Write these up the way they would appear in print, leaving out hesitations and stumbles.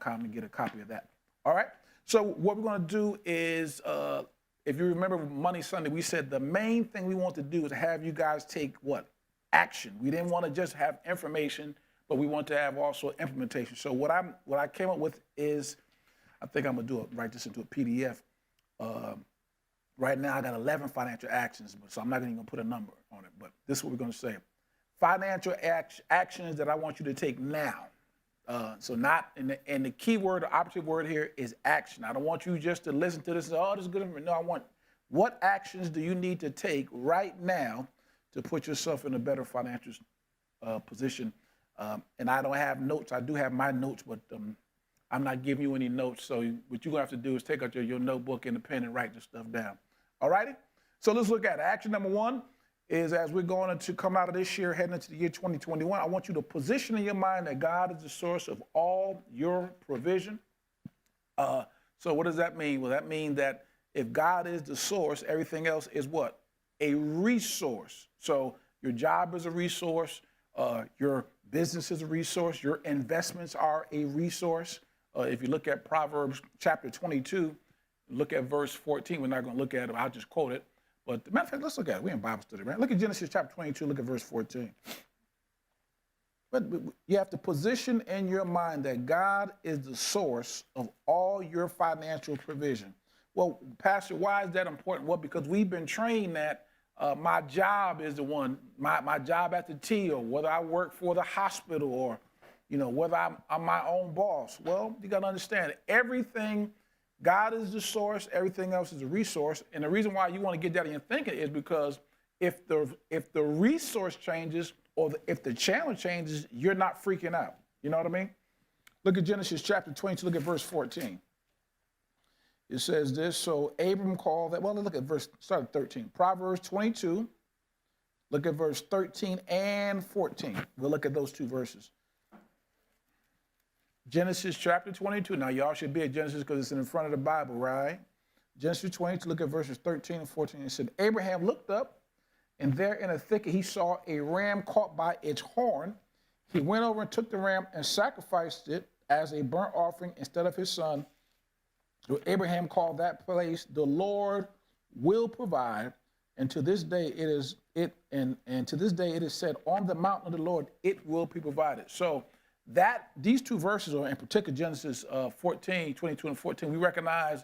fccboston.com and get a copy of that. All right? So what we're going to do is, if you remember Money Sunday, we said the main thing we want to do is have you guys take what? Action. We didn't want to just have information, but we want to have also implementation. So what I came up with is, I think I'm going to write this into a PDF. Right now I got 11 financial actions, so I'm not even going to put a number on it, but this is what we're going to say. Financial actions that I want you to take now. So not, and the key word, the operative word here is action. I don't want you just to listen to this and say, oh, this is good. No, I want, what actions do you need to take right now to put yourself in a better financial position? And I don't have notes. I do have my notes, but I'm not giving you any notes. So what you're going to have to do is take out your notebook and a pen and write this stuff down. All righty? So let's look at it. Action number one is, as we're going to come out of this year, heading into the year 2021, I want you to position in your mind that God is the source of all your provision. So what does that mean? Well, that means that if God is the source, everything else is what? A resource. So your job is a resource. Your business is a resource. Your investments are a resource. If you look at Proverbs chapter 22, look at verse 14. We're not going to look at it. I'll just quote it. But matter of fact, let's look at it. We're in Bible study, right? Look at Genesis chapter 22. Look at verse 14. But you have to position in your mind that God is the source of all your financial provision. Well, Pastor, why is that important? Well, because we've been trained that my job is the one, my job at the T, or whether I work for the hospital, or whether I'm my own boss. Well, you got to understand, everything, God is the source, everything else is a resource. And the reason why you want to get that in your thinking is because if the resource changes, or if the challenge changes, you're not freaking out. You know what I mean? Look at Genesis chapter 22, look at verse 14. It says this, so Abram called that, well, look at start at 13. Proverbs 22, look at verse 13 and 14. We'll look at those two verses. Genesis chapter 22. Now, y'all should be at Genesis because it's in front of the Bible, right? Genesis 22, look at verses 13 and 14. It said, Abraham looked up, and there in a thicket he saw a ram caught by its horn. He went over and took the ram and sacrificed it as a burnt offering instead of his son. So Abraham called that place, the Lord will provide. And to this day it is said, on the mountain of the Lord it will be provided. So these two verses, or in particular Genesis 14, 22 and 14, we recognize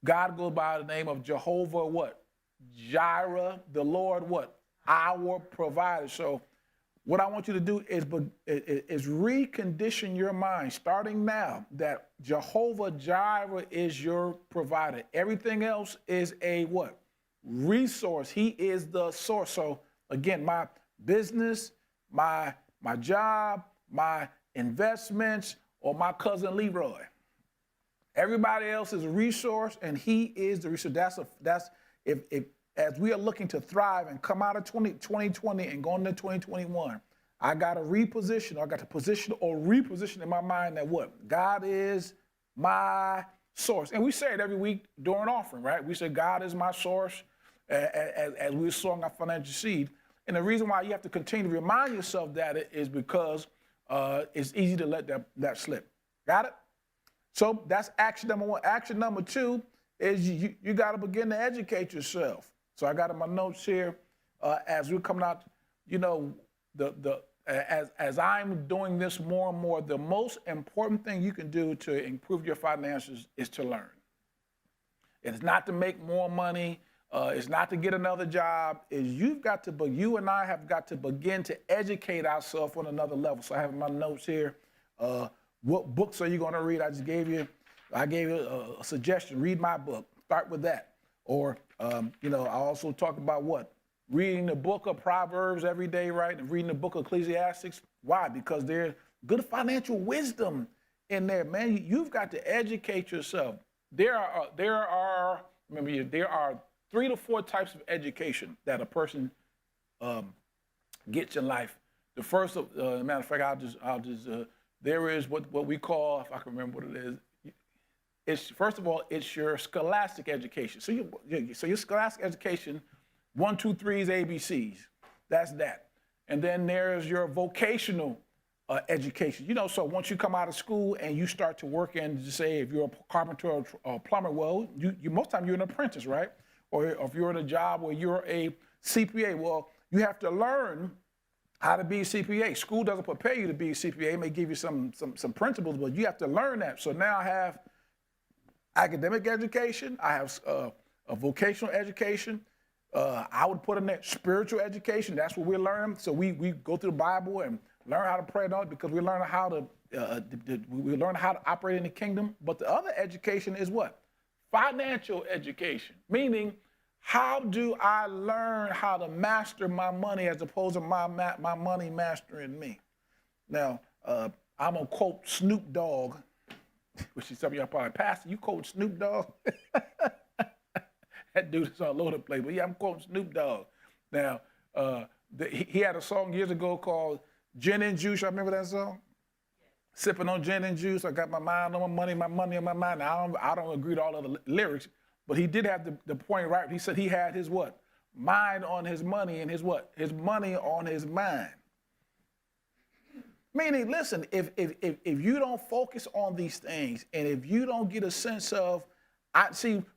God goes by the name of Jehovah what? Jireh, the Lord what? Our provider. So what I want you to do is recondition your mind, starting now, that Jehovah Jireh is your provider. Everything else is a what? Resource. He is the source. So again, my business, my job, my investments, or my cousin Leroy. Everybody else is a resource, and he is the resource. That's as we are looking to thrive and come out of 2020 and go into 2021, I got to reposition, or I got to position or reposition in my mind that what? God is my source. And we say it every week during offering, right? We say God is my source as we're sowing our financial seed. And the reason why you have to continue to remind yourself that is because it's easy to let that slip. Got it? So that's action number one. Action number two is you got to begin to educate yourself. So I got in my notes here as we're coming out, as I'm doing this more and more, the most important thing you can do to improve your finances is to learn. It's not to make more money. It's not to get another job. You and I have got to begin to educate ourselves on another level. So I have in my notes here, what books are you going to read? I gave you a suggestion. Read my book. Start with that. Or, I also talk about what? Reading the book of Proverbs every day, right? And reading the book of Ecclesiastes. Why? Because there's good financial wisdom in there, man. You've got to educate yourself. There are 3 to 4 types of education that a person gets in life. The first, matter of fact, there is what we call, if I can remember what it is. First of all, it's your scholastic education. So your scholastic education, 1, 2, 3's ABCs. That's that. And then there's your vocational education. You know, so once you come out of school and you start to work in, say, if you're a carpenter or a plumber, well, you most time you're an apprentice, right? Or if you're in a job where you're a CPA, well, you have to learn how to be a CPA. School doesn't prepare you to be a CPA. It may give you some principles, but you have to learn that. So now I have academic education. I have a vocational education. I would put in there spiritual education. That's what we're learning. So we go through the Bible and learn how to pray and all, because we learn how to operate in the kingdom. But the other education is what? Financial education, meaning how do I learn how to master my money as opposed to my money mastering me? Now, I'm going to quote Snoop Dogg, which is some of y'all probably, Pastor, you quote Snoop Dogg? That dude is all over the place, but yeah, I'm quoting Snoop Dogg. Now, he had a song years ago called Gin and Juice. I remember that song? Sipping on gin and juice. I got my mind on my money on my mind. Now, I don't agree with all of the lyrics, but he did have the point right. He said he had his what? Mind on his money and his what? His money on his mind. Meaning, listen, if you don't focus on these things and if you don't get a sense of,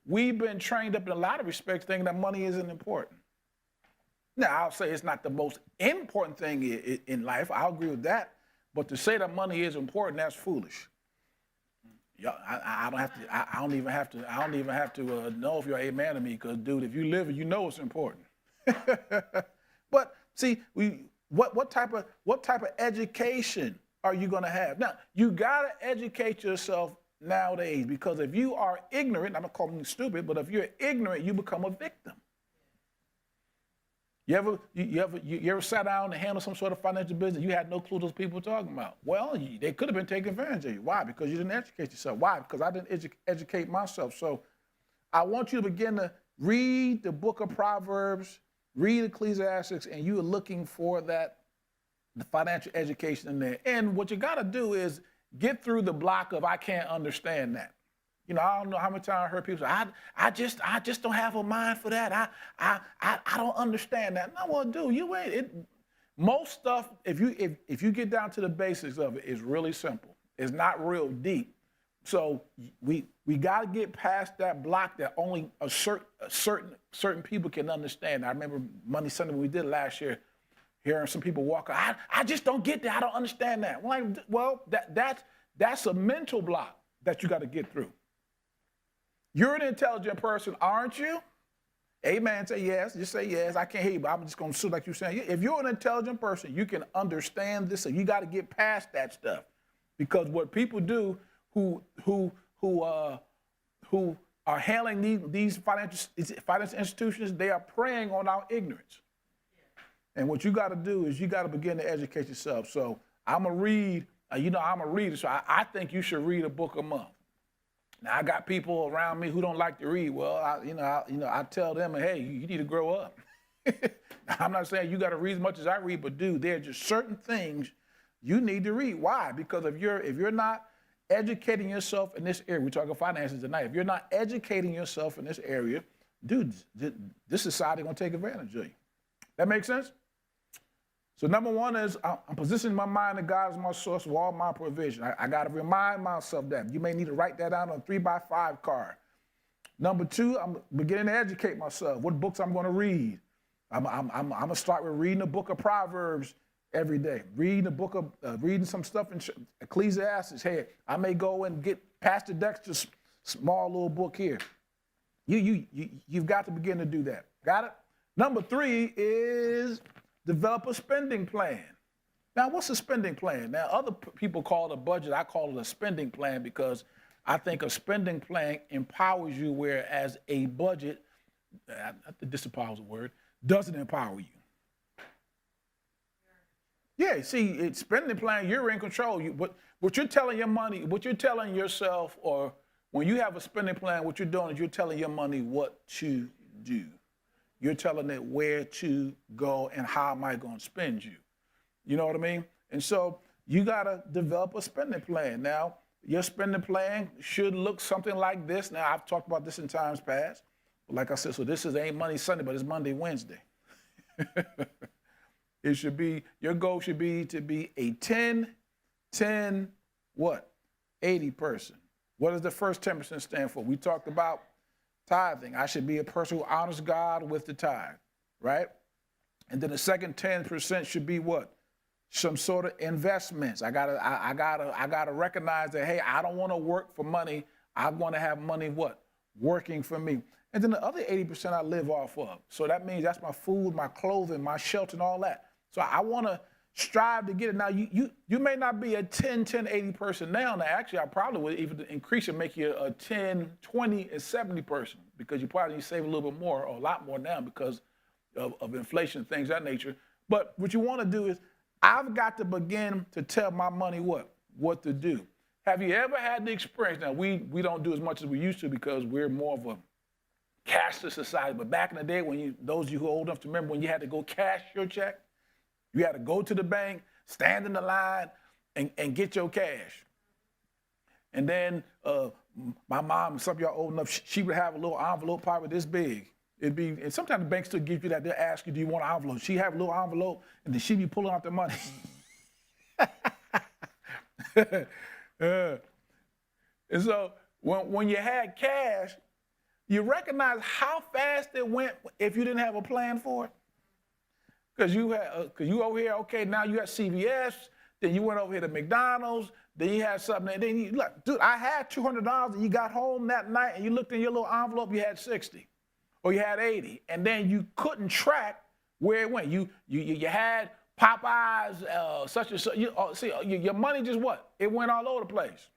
we've been trained up in a lot of respects thinking that money isn't important. Now, I'll say it's not the most important thing in life. I'll agree with that. But to say that money is important, that's foolish. Yeah, I don't even have to know if you're amen to me, because, dude, if you live it, you know it's important. But see, what type of education are you going to have? Now, you got to educate yourself nowadays, because if you are ignorant, I'm not calling you stupid, but if you're ignorant, you become a victim. You ever sat down and handle some sort of financial business, you had no clue those people were talking about? Well, they could have been taking advantage of you. Why? Because you didn't educate yourself. Why? Because I didn't educate myself. So I want you to begin to read the book of Proverbs, read Ecclesiastes, and you are looking for the financial education in there. And what you got to do is get through the block of, I can't understand that. You know, I don't know how many times I heard people say, I just don't have a mind for that. I don't understand that. No, well, dude, you ain't. Most stuff, if you get down to the basics of it, it's really simple. It's not real deep. So we got to get past that block that only a certain people can understand. I remember Monday Sunday when we did it last year, hearing some people walk out, I just don't get that. I don't understand that. Well, that's a mental block that you got to get through. You're an intelligent person, aren't you? Amen. Say yes. Just say yes. I can't hear you, but I'm just going to assume like you're saying. If you're an intelligent person, you can understand this, and you got to get past that stuff. Because what people do who are handling these financial institutions, they are preying on our ignorance. And what you got to do is you got to begin to educate yourself. So I'm going to read, I'm a reader, so I think you should read a book a month. Now, I got people around me who don't like to read. Well, I tell them, hey, you need to grow up. I'm not saying you got to read as much as I read, but dude, there are just certain things you need to read. Why? Because if you're not educating yourself in this area, we're talking finances tonight. If you're not educating yourself in this area, dude, this society gonna take advantage of you. That makes sense? So number one is I'm positioning my mind that God is my source of all my provision. I got to remind myself that. You may need to write that down on a 3x5 card. Number two, I'm beginning to educate myself. What books I'm going to read. I'm going to start with reading the book of Proverbs every day. Reading some stuff in Ecclesiastes. Hey, I may go and get Pastor Dexter's small little book here. You've got to begin to do that. Got it? Number three is develop a spending plan. Now, what's a spending plan? Now, other people call it a budget. I call it a spending plan because I think a spending plan empowers you, whereas a budget, disempowers a word, doesn't empower you. Yeah, see, spending plan, you're in control. What you're telling your money, what you're telling yourself, or when you have a spending plan, what you're doing is you're telling your money what to do. You're telling it where to go and how am I going to spend you. You know what I mean? And so you got to develop a spending plan. Now, your spending plan should look something like this. Now, I've talked about this in times past. But like I said, so this ain't Monday, Sunday, but it's Monday, Wednesday. Your goal should be to be a 10 10, what? 80 person. What does the first 10% stand for? We talked about tithing. I should be a person who honors God with the tithe, right? And then the second 10% should be what? Some sort of investments. I gotta recognize that, hey, I don't want to work for money. I want to have money what? Working for me. And then the other 80% I live off of. So that means that's my food, my clothing, my shelter, and all that. So I want to strive to get it. Now, you may not be a 10, 80 person now. Now, actually, I probably would even increase and make you a 10, 20, and 70 person because you probably need to save a little bit more or a lot more now because of inflation, things of that nature. But what you want to do is I've got to begin to tell my money what to do. Have you ever had the experience? Now, we don't do as much as we used to because we're more of a cashless society. But back in the day, when those of you who are old enough to remember when you had to go cash your check, you had to go to the bank, stand in the line, and get your cash. And then my mom, some of y'all old enough, she would have a little envelope probably this big. And sometimes the bank still gives you that. They'll ask you, do you want an envelope? She'd have a little envelope, and then she'd be pulling out the money. And so when you had cash, you recognize how fast it went if you didn't have a plan for it. Because you over here, okay, now you got CVS, then you went over here to McDonald's, then you had something, and then you look, dude, I had $200, and you got home that night, and you looked in your little envelope, you had 60, or you had 80, and then you couldn't track where it went. You had Popeyes, such and such. Your money just what? It went all over the place.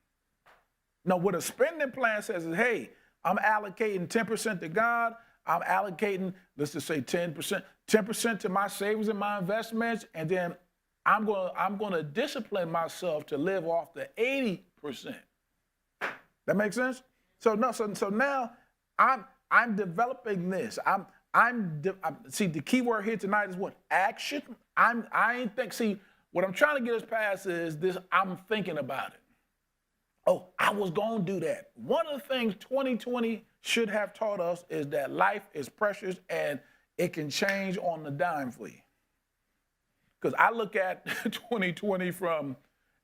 Now, what a spending plan says is, hey, I'm allocating 10% to God. I'm allocating, let's just say 10% to my savings and my investments, and then I'm going to discipline myself to live off the 80%. That makes sense? So now I'm developing this. See, the key word here tonight is what? Action. What I'm trying to get us past is this, I'm thinking about it. Oh, I was going to do that. One of the things 2020 should have taught us is that life is precious and it can change on the dime for you. Because I look at 2020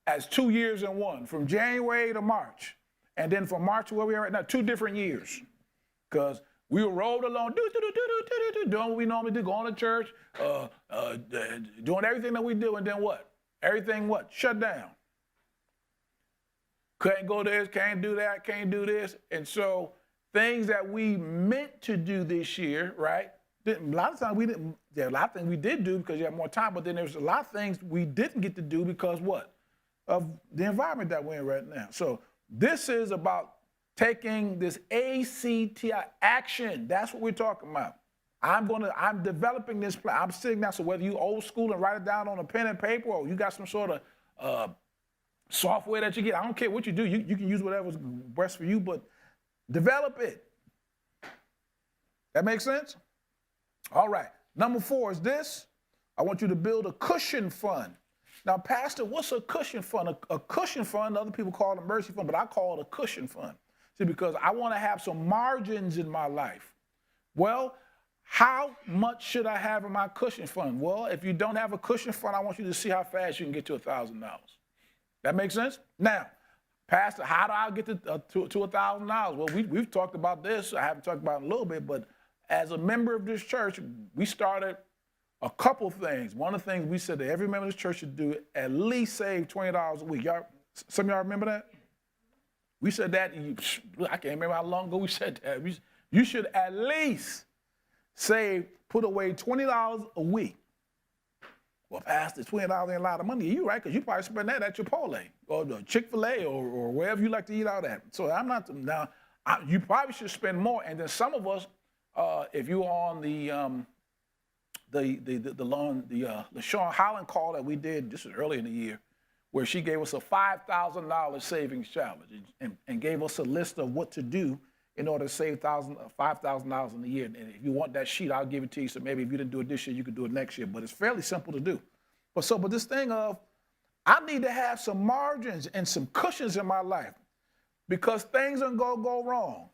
as 2 years in one, from January to March. And then from March to where we are right now, 2 different years. Because we rolled along, doing what we normally do, going to church, doing everything that we do, and then what? Everything what? Shut down. Can't go this, can't do that, can't do this. And so things that we meant to do this year, right? A lot of times we didn't, there are a lot of things we did do because you have more time, but then there's a lot of things we didn't get to do because what? Of the environment that we're in right now. So this is about taking this ACTI action. That's what we're talking about. I'm developing this plan. I'm sitting down, so whether you old school and write it down on a pen and paper or you got some sort of software that you get, I don't care what you do. You can use whatever's best for you, but develop it. That makes sense? All right. Number 4 is this. I want you to build a cushion fund. Now, Pastor, what's a cushion fund? A cushion fund, other people call it a mercy fund, but I call it a cushion fund. See, because I want to have some margins in my life. Well, how much should I have in my cushion fund? Well, if you don't have a cushion fund, I want you to see how fast you can get to $1,000. That makes sense? Now, Pastor, how do I get to $1,000? Well, we've talked about this. I haven't talked about it a little bit, but as a member of this church, we started a couple things. One of the things we said that every member of this church should do, at least save $20 a week. Some of y'all remember that? We said that, I can't remember how long ago we said that. You should at least put away $20 a week. Well, Pastor, $20 ain't a lot of money. You're right, because you probably spend that at Chipotle or the Chick-fil-A or wherever you like to eat out at. So I'm not, now, you probably should spend more. And then some of us, if you're on the LaShawn Holland call that we did, this was early in the year, where she gave us a $5,000 savings challenge and gave us a list of what to do in order to save $5,000 in a year. And if you want that sheet, I'll give it to you. So maybe if you didn't do it this year, you could do it next year. But it's fairly simple to do. But this thing of, I need to have some margins and some cushions in my life because things are going to go wrong.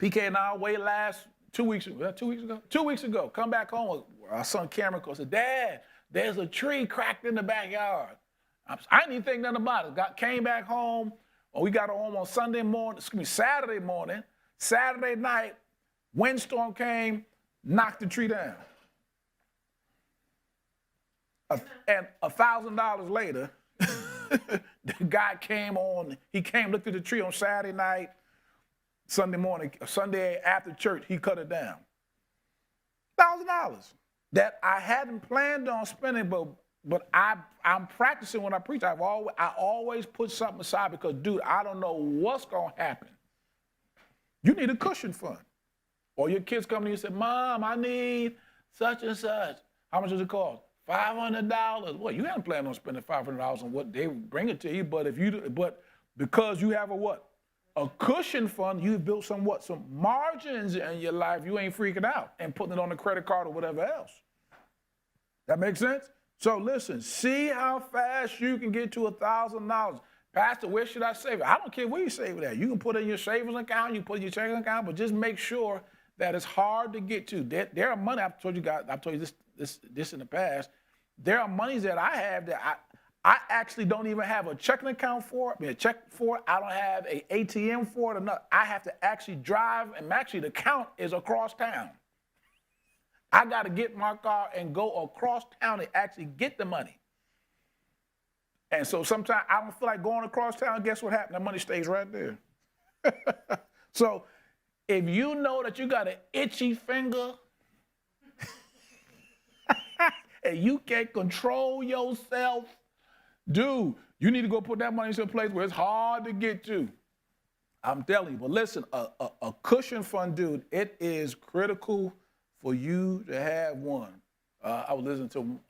PK and I away last 2 weeks ago. 2 weeks ago, come back home. Our son Cameron said, Dad, there's a tree cracked in the backyard. I didn't even think nothing about it. Came back home, or we got home on Saturday morning. Saturday night, windstorm came, knocked the tree down. And $1,000 later, the guy came, looked at the tree on Saturday night, Sunday morning, Sunday after church, he cut it down. $1,000 that I hadn't planned on spending, but I'm practicing when I preach. I always put something aside because, dude, I don't know what's going to happen. You need a cushion fund. Or your kids come to you and say, Mom, I need such and such. How much does it cost? $500. Well, you hadn't planned on spending $500 on what they bring it to you, but because you have a cushion fund, you've built some margins in your life. You ain't freaking out and putting it on a credit card or whatever else. That makes sense? So listen, see how fast you can get to $1,000. Pastor, where should I save it? I don't care where you save it at. You can put it in your savings account, you can put it in your checking account, but just make sure that it's hard to get to. There are money, I've told you this in the past. There are monies that I have that I actually don't even have a checking account for it, a check for it. I don't have an ATM for it. I have to actually drive, and actually the account is across town. I got to get my car and go across town to actually get the money. And so sometimes I don't feel like going across town. Guess what happens? That money stays right there. So if you know that you got an itchy finger and you can't control yourself, dude, you need to go put that money into a place where it's hard to get to. I'm telling you. But listen, a cushion fund, dude, it is critical for you to have one. I was listening to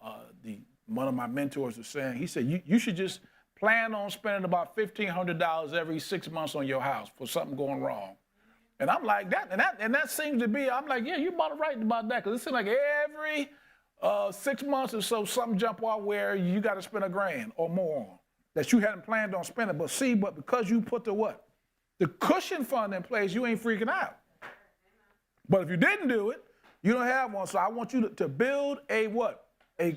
one of my mentors was saying, he said, you should just plan on spending about $1,500 every 6 months on your house for something going wrong. And I'm like, that seems to be, I'm like, yeah, you're about right about that, because it seems like every 6 months or so, something jump out where you got to spend $1,000 or more on that you hadn't planned on spending. But because you put the cushion fund in place, you ain't freaking out. But if you didn't do it, you don't have one. So I want you to build a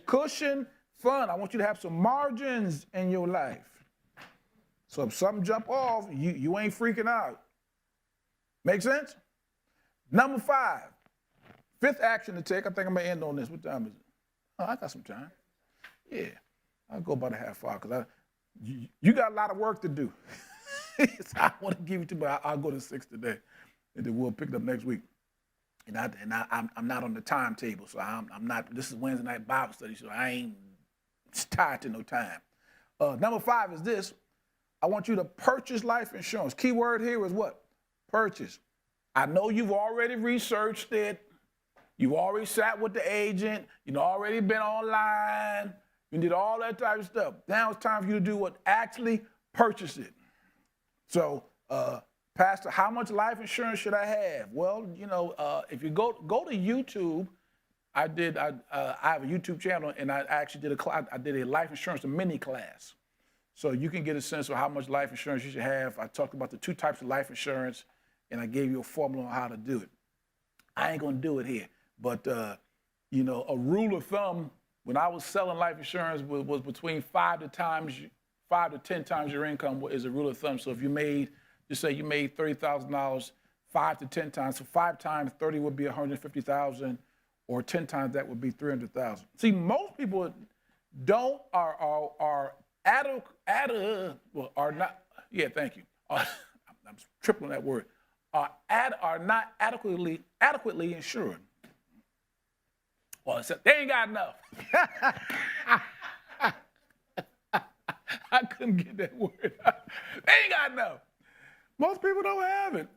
cushion fund. I want you to have some margins in your life. So if something jump off, you ain't freaking out. Make sense? Number 5, fifth action to take. I think I'm going to end on this. What time is it? Oh, I got some time. Yeah, I'll go about a half hour because you got a lot of work to do. So I want to give you but I'll go to 6 today, and then we'll pick it up next week. And I'm not on the timetable, so I'm not. This is Wednesday night Bible study, so I ain't tied to no time. Number 5 is this. I want you to purchase life insurance. Key word here is what? Purchase. I know you've already researched it. You've already sat with the agent. You've already been online. You did all that type of stuff. Now it's time for you to do what? Actually purchase it. So, Pastor, how much life insurance should I have? Well, if you go to YouTube, I have a YouTube channel, and I actually did a life insurance mini class. So you can get a sense of how much life insurance you should have. I talked about the 2 types of life insurance, and I gave you a formula on how to do it. I ain't gonna do it here, but a rule of thumb when I was selling life insurance was between 5 to 10 times your income is a rule of thumb. So if you made, just say you made $30,000, 5 to 10 times. So 5 times 30 would be $150,000, or 10 times that would be $300,000. See, most people are not. Yeah, thank you. I'm tripling that word. Are not adequately insured. Well, except they ain't got enough. I couldn't get that word. They ain't got enough. Most people don't have it.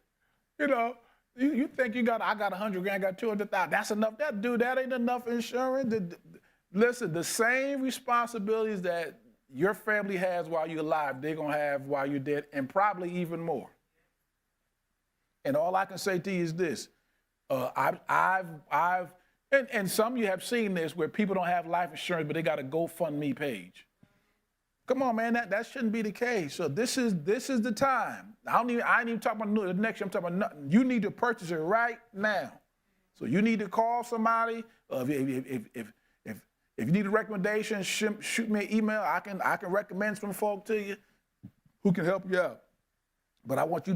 You think I got $100,000, I got $200,000. That's enough. That ain't enough insurance. Listen, the same responsibilities that your family has while you're alive, they're gonna have while you're dead, and probably even more. And all I can say to you is this: and some of you have seen this where people don't have life insurance, but they got a GoFundMe page. Come on, man, that shouldn't be the case. So this is the time. I ain't even talking about the next year. I'm talking about nothing. You need to purchase it right now. So you need to call somebody. If you need a recommendation, shoot me an email. I can recommend some folk to you who can help you out. But I want you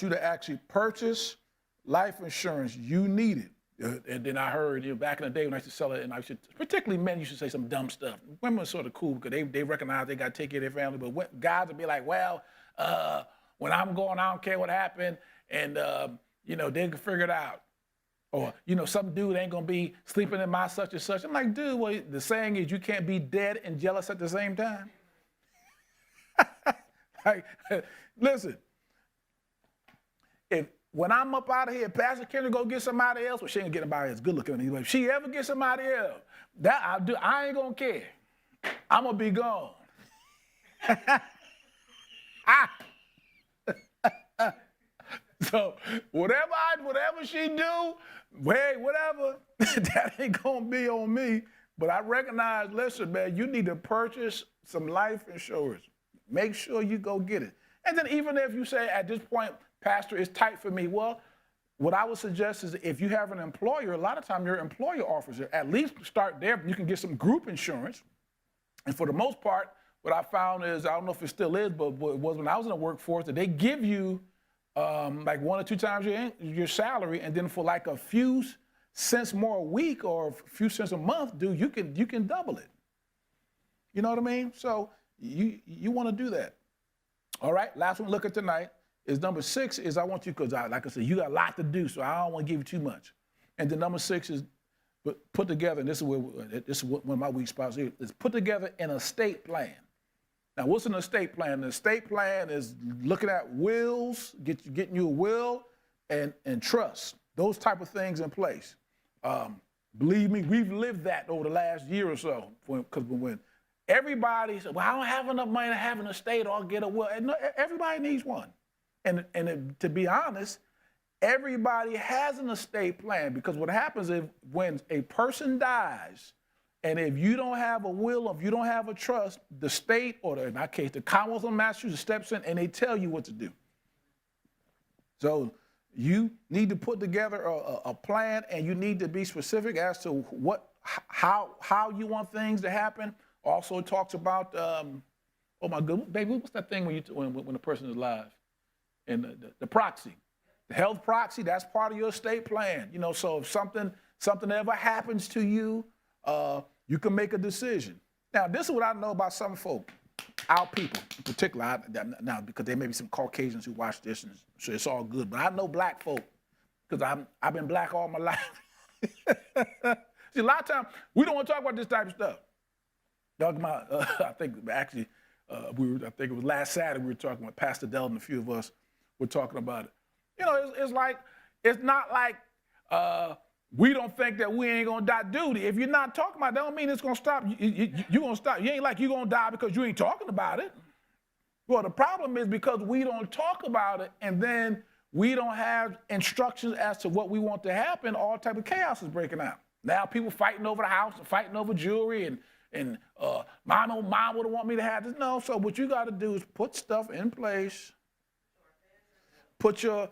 to actually purchase life insurance. You need it. And then I heard, back in the day when I used to sell it, and particularly men used to say some dumb stuff. Women are sort of cool because they recognize they got to take care of their family. But guys would be like, well, when I'm going, I don't care what happened, and they can figure it out. Or some dude ain't gonna be sleeping in my such and such. I'm like, dude, well, the saying is you can't be dead and jealous at the same time. Like, listen. When I'm up out of here, Pastor Kendra go get somebody else. Well, she ain't get somebody else good looking anyway. If she ever get somebody else, that I'll do. I ain't gonna care. I'm gonna be gone. So whatever she do, hey, whatever, that ain't gonna be on me. But I recognize, listen, man, you need to purchase some life insurance. Make sure you go get it. And then even if you say at this point, Pastor, it's tight for me. Well, what I would suggest is if you have an employer, a lot of times your employer offers it. At least start there. You can get some group insurance. And for the most part, what I found is, I don't know if it still is, but it was when I was in the workforce, that they give you like 1 or 2 times your salary, and then for like a few cents more a week or a few cents a month, dude, you can double it. You know what I mean? So you want to do that. All right, last one, look at tonight. Is number 6 is I want you, because like I said, you got a lot to do, so I don't want to give you too much. And then number 6 is put together, and this is one of my weak spots here, is put together an estate plan. Now, what's an estate plan? An estate plan is looking at wills, getting you a will and trust, those type of things in place. Believe me, we've lived that over the last year or so, because when everybody said, well, I don't have enough money to have an estate or get a will. And no, everybody needs one. And to be honest, everybody has an estate plan, because what happens is when a person dies, and if you don't have a will, if you don't have a trust, the state, or in my case, the Commonwealth of Massachusetts steps in and they tell you what to do. So you need to put together a plan, and you need to be specific as to how you want things to happen. Also, it talks about, oh my goodness, baby, what's that thing when a person is alive? And the proxy, the health proxy, that's part of your estate plan. So if something ever happens to you, you can make a decision. Now, this is what I know about some folk, our people in particular. Now, because there may be some Caucasians who watch this, and so it's all good. But I know black folk, because I've been black all my life. See, a lot of times we don't want to talk about this type of stuff. Talking about, I think it was last Saturday we were talking about Pastor Dell and a few of us were talking about it. It's not like we don't think that we ain't gonna die duty. If you're not talking about it, that don't mean it's gonna stop. You're gonna stop. You ain't like you're gonna die because you ain't talking about it. Well, the problem is because we don't talk about it, and then we don't have instructions as to what we want to happen, all type of chaos is breaking out. Now people fighting over the house and fighting over jewelry, and mom would want me to have this. No, so what you got to do is put stuff in place. Put your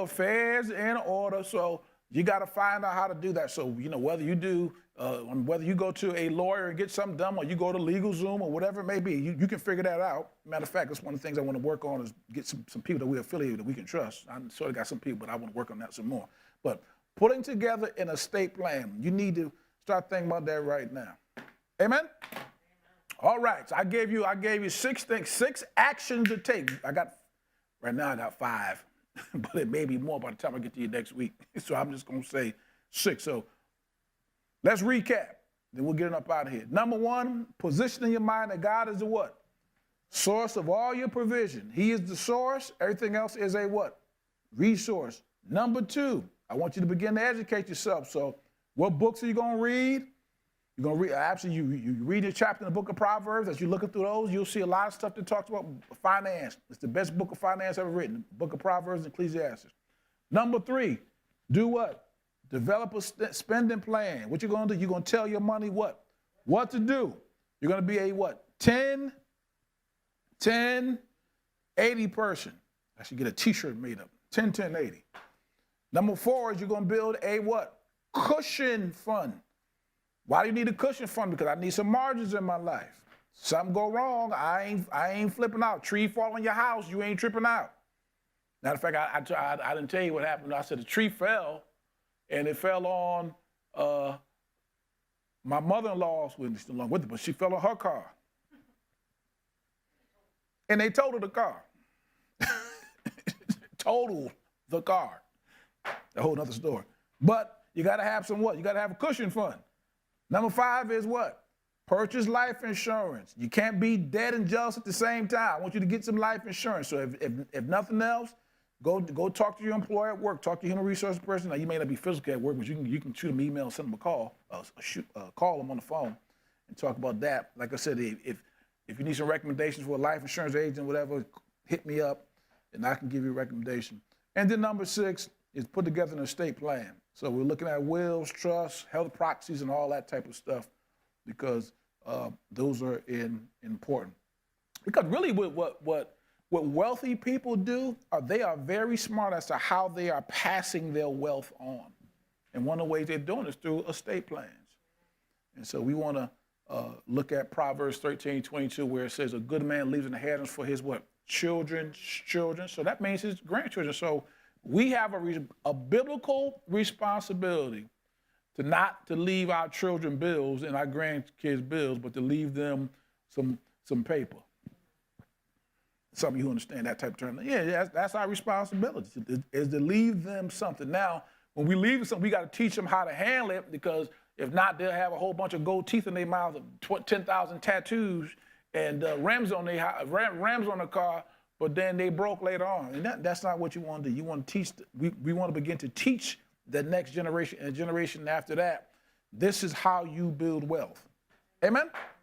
affairs in order. So you got to find out how to do that. So whether you go to a lawyer and get something done, or you go to LegalZoom or whatever it may be, you can figure that out. Matter of fact, that's one of the things I want to work on, is get some people that we affiliate that we can trust. I sort of got some people, but I want to work on that some more. But putting together an estate plan, you need to start thinking about that right now. Amen? All right, so I gave you 6 things, 6 actions to take. Right now I got 5, but it may be more by the time I get to you next week. So I'm just gonna say 6. So let's recap, then we'll get it up out of here. Number 1, position in your mind that God is the what? Source of all your provision. He is the source. Everything else is a what? Resource. Number 2, I want you to begin to educate yourself. So what books are you gonna read? You're going to read, actually, you read a chapter in the book of Proverbs. As you're looking through those, you'll see a lot of stuff that talks about finance. It's the best book of finance ever written, the book of Proverbs and Ecclesiastes. Number 3, do what? Develop a spending plan. What you're going to do, you're going to tell your money what? What to do. You're going to be a what? 10, 80 person. I should get a t-shirt made up. 10, 10, 80. Number 4 is you're going to build a what? Cushion fund. Why do you need a cushion fund? Because I need some margins in my life. Something go wrong, I ain't flipping out. Tree fall on your house, you ain't tripping out. Matter of fact, I didn't tell you what happened. I said the tree fell, and it fell on my mother-in-law's, well, still along with it, but she fell on her car. And they totaled the car. Totaled the car. A whole nother story. But you got to have some what? You got to have a cushion fund. Number 5 is what? Purchase life insurance. You can't be dead and jealous at the same time. I want you to get some life insurance. So if nothing else, go talk to your employer at work. Talk to your human resource person. Now, you may not be physically at work, but you can shoot them an email, send them a call, call them on the phone and talk about that. Like I said, if you need some recommendations for a life insurance agent, whatever, hit me up and I can give you a recommendation. And then number 6 is put together an estate plan. So we're looking at wills, trusts, health proxies, and all that type of stuff because those are important. Because really what wealthy people do, they are very smart as to how they are passing their wealth on. And one of the ways they're doing it is through estate plans. And so we want to look at Proverbs 13:22, where it says, a good man leaves an inheritance for his what? Children's children. So that means his grandchildren. So we have a biblical responsibility to not to leave our children bills and our grandkids bills, but to leave them some paper. Some of you who understand that type of term. Yeah, that's our responsibility, is to leave them something. Now, when we leave them something, we got to teach them how to handle it, because if not, they'll have a whole bunch of gold teeth in their mouth, 10,000 tattoos, and rims on the car, but then they broke later on. And that's not what you want to do. You want to teach, we want to begin to teach the next generation and the generation after that, this is how you build wealth. Amen?